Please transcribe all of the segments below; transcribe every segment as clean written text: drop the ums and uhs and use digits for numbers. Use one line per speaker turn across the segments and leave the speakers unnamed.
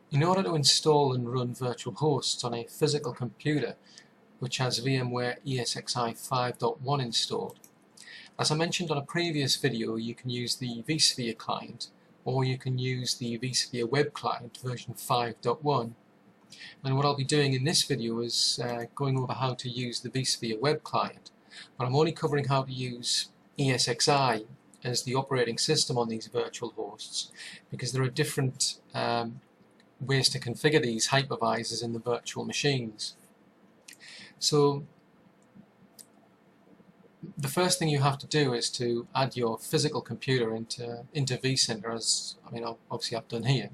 In order to install and run virtual hosts on a physical computer which has VMware ESXi 5.1 installed, as I mentioned on a previous video, you can use the vSphere client or you can use the vSphere web client version 5.1. And what I'll be doing in this video is going over how to use the vSphere web client, but I'm only covering how to use ESXi as the operating system on these virtual hosts, because there are different ways to configure these hypervisors in the virtual machines. So the first thing you have to do is to add your physical computer into vCenter, as obviously I've done here.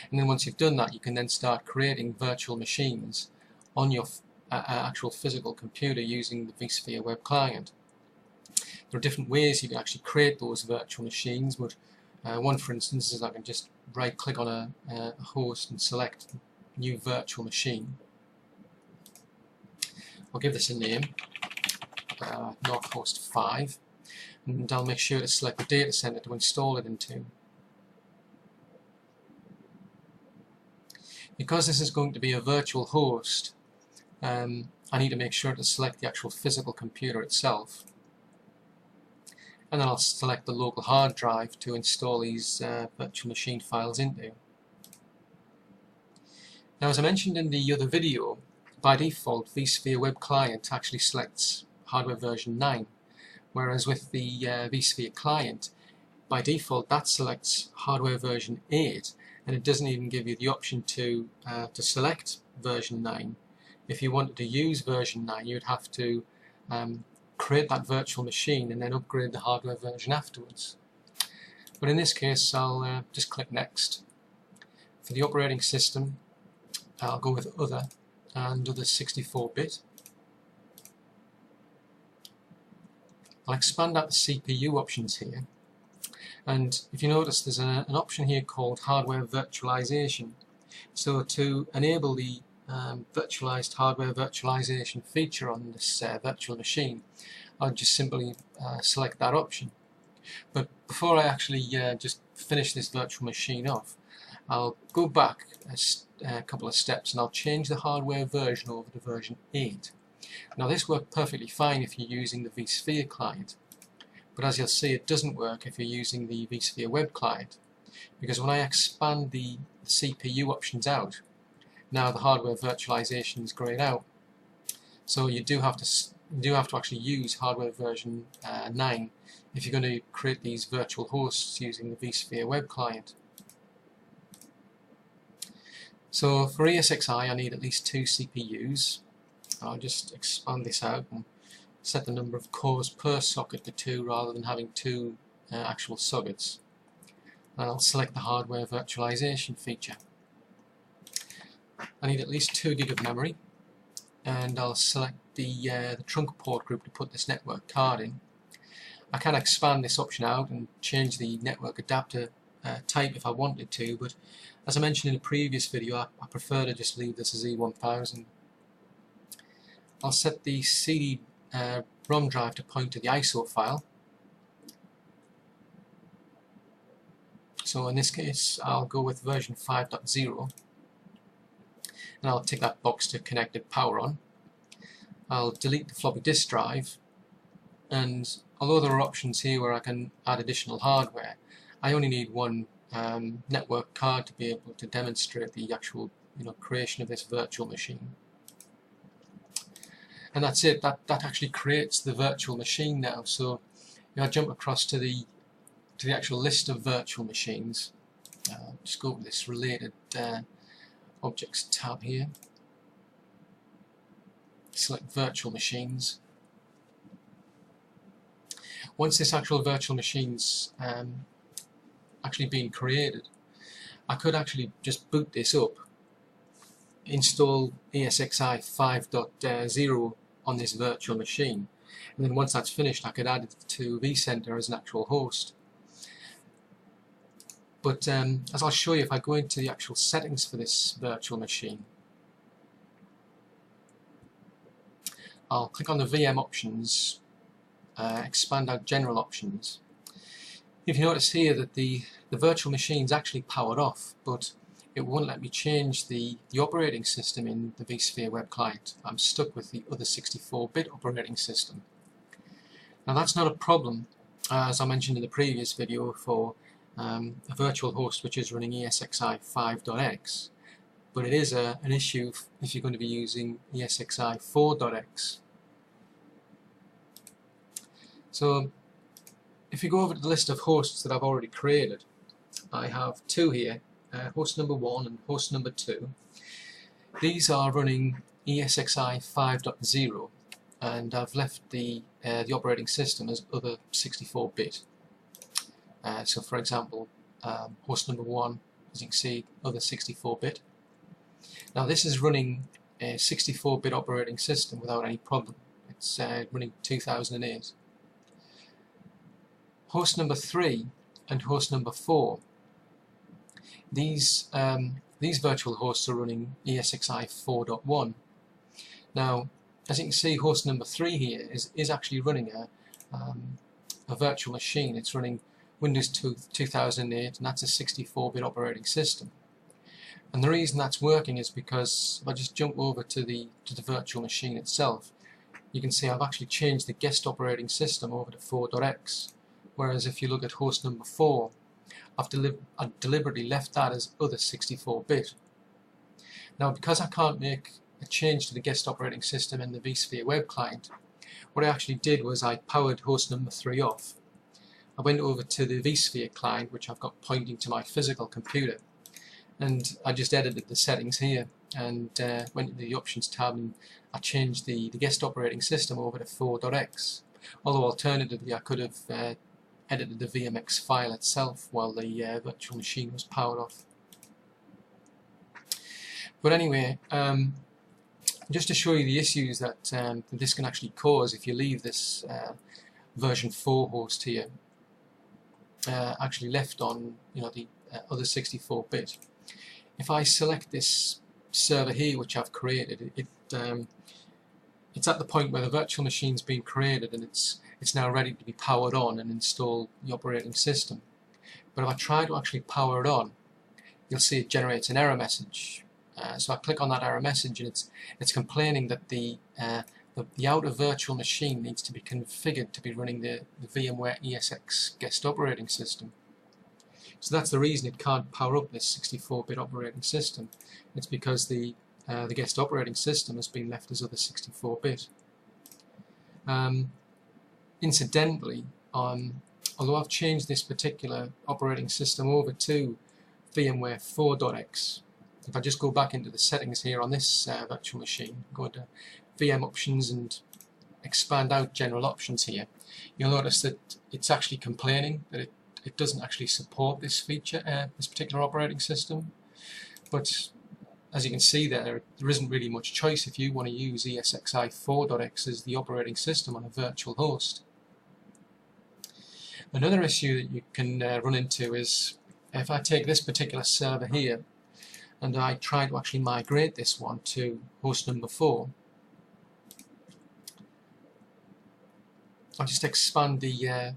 And then once you've done that, you can then start creating virtual machines on your actual physical computer using the vSphere web client. There are different ways you can actually create those virtual machines, but one, for instance, is I can just right click on a host and select new virtual machine. I'll give this a name, Northhost 5, and I'll make sure to select the data center to install it into. Because this is going to be a virtual host, I need to make sure to select the actual physical computer itself, and then I'll select the local hard drive to install these virtual machine files into. Now, as I mentioned in the other video, by default vSphere web client actually selects hardware version 9, whereas with the vSphere client, by default that selects hardware version 8, and it doesn't even give you the option to select version 9. If you wanted to use version 9, you'd have to create that virtual machine and then upgrade the hardware version afterwards. But in this case, I'll just click Next. For the operating system, I'll go with Other, and Other 64-bit. I'll expand out the CPU options here, and if you notice there's an option here called Hardware Virtualization. So to enable the virtualized hardware virtualization feature on this virtual machine, I'll just simply select that option. But before I actually just finish this virtual machine off, I'll go back a couple of steps and I'll change the hardware version over to version 8. Now this worked perfectly fine if you're using the vSphere client, but as you'll see, it doesn't work if you're using the vSphere web client, because when I expand the CPU options out, now the hardware virtualization is grayed out. So you do have to actually use hardware version 9 if you're going to create these virtual hosts using the vSphere web client. So for ESXi, I need at least 2 CPUs. I'll just expand this out and set the number of cores per socket to 2 rather than having 2 actual sockets. And I'll select the hardware virtualization feature. I need at least 2 gig of memory, and I'll select the trunk port group to put this network card in. I can expand this option out and change the network adapter type if I wanted to, but as I mentioned in a previous video, I prefer to just leave this as E1000. I'll set the CD-ROM drive to point to the ISO file. So in this case, I'll go with version 5.0. and I'll tick that box to connected power on. I'll delete the floppy disk drive, and although there are options here where I can add additional hardware, I only need one network card to be able to demonstrate the actual creation of this virtual machine. And that's it. That actually creates the virtual machine now. So I jump across to the actual list of virtual machines. Just go over this related Objects tab here, select virtual machines. Once this actual virtual machine's actually been created, I could actually just boot this up, install ESXi 5.0 on this virtual machine, and then once that's finished I could add it to vCenter as an actual host. But as I'll show you, if I go into the actual settings for this virtual machine, I'll click on the VM options, expand out general options. If you notice here that the virtual machine is actually powered off, but it won't let me change the operating system in the vSphere web client. I'm stuck with the other 64-bit operating system. Now that's not a problem, as I mentioned in the previous video, for a virtual host which is running ESXi 5.x, but it is an issue if you're going to be using ESXi 4.x. So if you go over to the list of hosts that I've already created, I have two here, host number 1 and host number 2. These are running ESXi 5.0, and I've left the operating system as other 64-bit. So for example, host number 1, as you can see, other 64-bit. Now this is running a 64-bit operating system without any problem. It's running 2008. Host number 3 and host number 4, these virtual hosts are running ESXi 4.1. Now, as you can see, host number 3 here is actually running a virtual machine. It's running Windows 2008, and that's a 64-bit operating system. And the reason that's working is because if I just jump over to the virtual machine itself, you can see I've actually changed the guest operating system over to 4.x. Whereas if you look at host number 4, I've deliberately left that as other 64-bit. Now, because I can't make a change to the guest operating system in the vSphere web client, what I actually did was I powered host number 3 off. I went over to the vSphere client, which I've got pointing to my physical computer, and I just edited the settings here and went to the options tab, and I changed the guest operating system over to 4.x. Although alternatively I could have edited the VMX file itself while the virtual machine was powered off. But anyway, just to show you the issues that this can actually cause if you leave this version 4 host here actually left on, the other 64-bit. If I select this server here which I've created, it's at the point where the virtual machine's been created and it's now ready to be powered on and install the operating system. But if I try to actually power it on, you'll see it generates an error message. So I click on that error message, and it's complaining that the outer virtual machine needs to be configured to be running the VMware ESX guest operating system. So that's the reason it can't power up this 64-bit operating system. It's because the guest operating system has been left as other 64-bit. Incidentally, although I've changed this particular operating system over to VMware 4.x, if I just go back into the settings here on this virtual machine, go into VM options and expand out general options here, you'll notice that it's actually complaining that it doesn't actually support this feature, this particular operating system. But as you can see there isn't really much choice if you want to use ESXi 4.x as the operating system on a virtual host. Another issue that you can run into is if I take this particular server here and I try to actually migrate this one to host number 4, I'll just expand the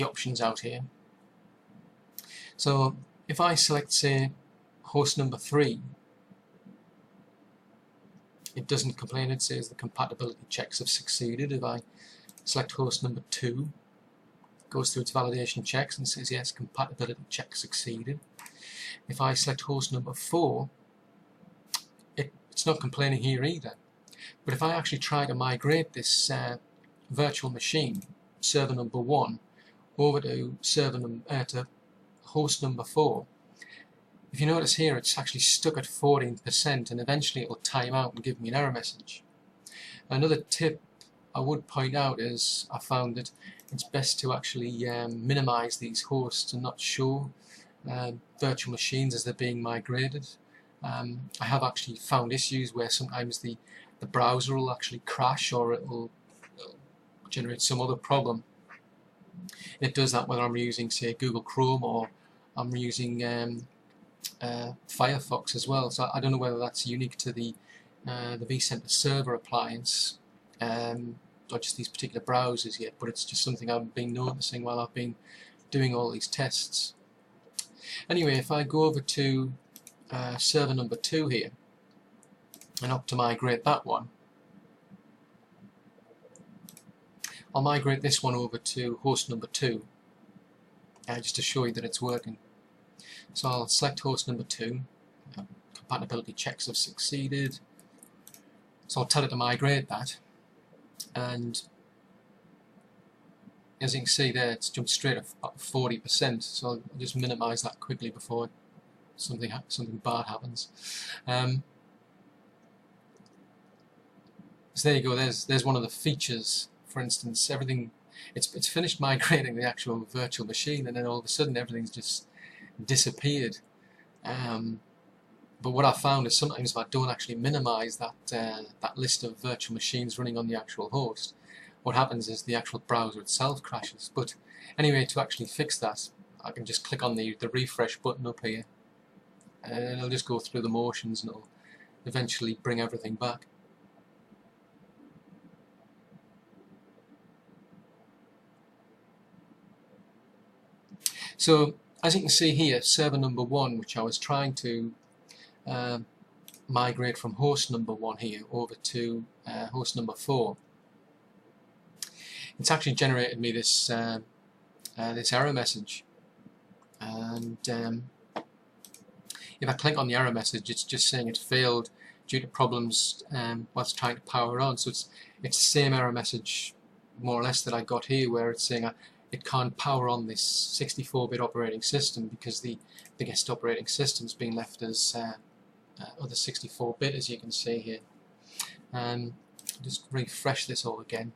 options out here. So if I select, say, host number 3, it doesn't complain, it says the compatibility checks have succeeded. If I select host number 2, it goes through its validation checks and says yes, compatibility check succeeded. If I select host number 4, it's not complaining here either. But if I actually try to migrate this virtual machine, server number 1, over to to host number 4, if you notice here it's actually stuck at 14%, and eventually it will time out and give me an error message. Another tip I would point out is I found that it's best to actually minimize these hosts and not show virtual machines as they're being migrated. I have actually found issues where sometimes the browser will actually crash, or it will generate some other problem. It does that whether I'm using, say, Google Chrome or I'm using Firefox as well. So I don't know whether that's unique to the vCenter server appliance or just these particular browsers yet, but it's just something I've been noticing while I've been doing all these tests. Anyway, if I go over to server number 2 here and opt to migrate that one, I'll migrate this one over to host number 2 just to show you that it's working. So I'll select host number 2, compatibility checks have succeeded, so I'll tell it to migrate that, and as you can see there, it's jumped straight at 40%, so I'll just minimise that quickly before something bad happens. So there you go, there's one of the features. For instance, everything, it's finished migrating the actual virtual machine, and then all of a sudden everything's just disappeared. But what I found is sometimes if I don't actually minimize that list of virtual machines running on the actual host, what happens is the actual browser itself crashes. But anyway, to actually fix that, I can just click on the refresh button up here, and it'll just go through the motions and it'll eventually bring everything back. So as you can see here, server number 1, which I was trying to migrate from host number 1 here over to host number 4, it's actually generated me this this error message, and if I click on the error message, it's just saying it failed due to problems whilst trying to power on. So it's the same error message more or less that I got here, where it's saying it can't power on this 64-bit operating system because the biggest operating system's been left as other 64-bit, as you can see here. Just refresh this all again.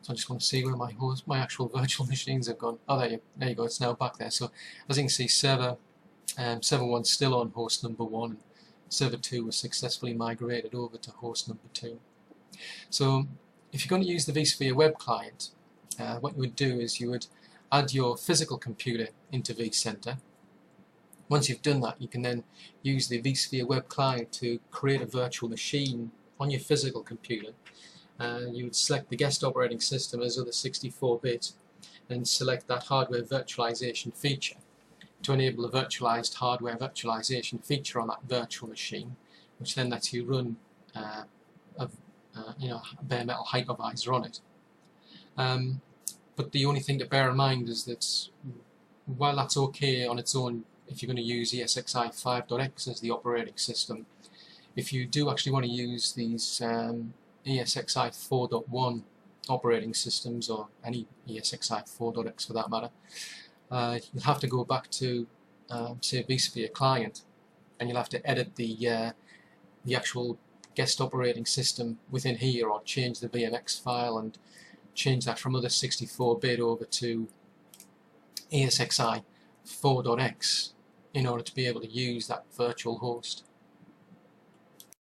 So I just want to see where my actual virtual machines have gone. Oh, there you go. It's now back there. So as you can see, server 1's still on host number 1, and server 2 was successfully migrated over to host number 2. So if you're going to use the vSphere web client, what you would do is you would add your physical computer into vCenter. Once you've done that, you can then use the vSphere web client to create a virtual machine on your physical computer. You would select the guest operating system as other 64-bit and select that hardware virtualization feature to enable a virtualized hardware virtualization feature on that virtual machine, which then lets you run a bare metal hypervisor on it. But the only thing to bear in mind is that while that's okay on its own if you're going to use ESXi 5.1 as the operating system, if you do actually want to use these ESXi 4.1 operating systems, or any ESXi 4.x for that matter, you'll have to go back to say vSphere client, and you'll have to edit the actual guest operating system within here, or change the VMX file and change that from other 64-bit over to ESXi 4.x in order to be able to use that virtual host.